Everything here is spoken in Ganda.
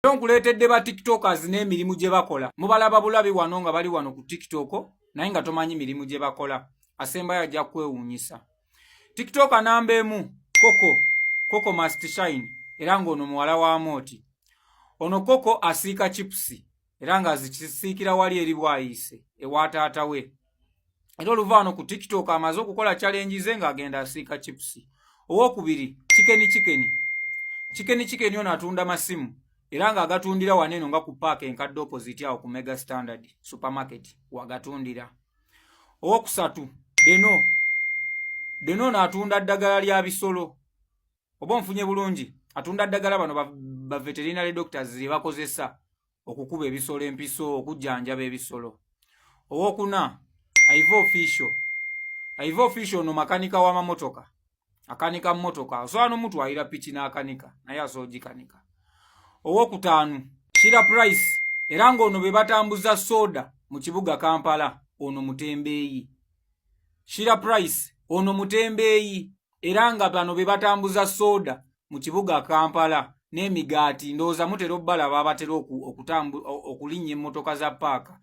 Nkuleetedde ba tiktokers n'emirimu gye bakola. Mubalaba bulabi wano nga bali wano ku tiktok naye nga tomanyi mirimu gye bakola. Asembayo ajja kwewuunyisa. Tiktoker namba emu Coco must shine era ng'ono muwala wa Mooti. Ono Coco asiika chipusi era nga azikisiikira wali eri bwayise ewa taata we. Era oluvaano ku tiktok amaze okukola challenge ze ng'agenda asiika chipusi. Owokubiri Chicken ono atunda masimu era nga agatundira waneno nga ku park enkadde opposite awo ku Mega Standard supermarket wagatundira. Owokusatu Deno atunda ddagala lya bisolo. Oba nfunye bulungi atunda ddagala bano ba veterinary doctors lye bakozesa okukuba ebisolo empiso okujjanjaba ebisolo. Owokuna Ivo official no makanika wa mamotoka. Akanika mmotoka osobola n'omutwalira piki n'akanika naye asoogikanika. Owokutaanu Shira Price era ng'ono be batambuza soda mu kibuga Kampala. Ono mutembeeyi. Shira Price ono mutembeeyi era nga bano be batambuza soda mu kibuga Kampala n'emigaati. Ndowooza mutera obbalaba abatera okulinnya emmotoka za paaka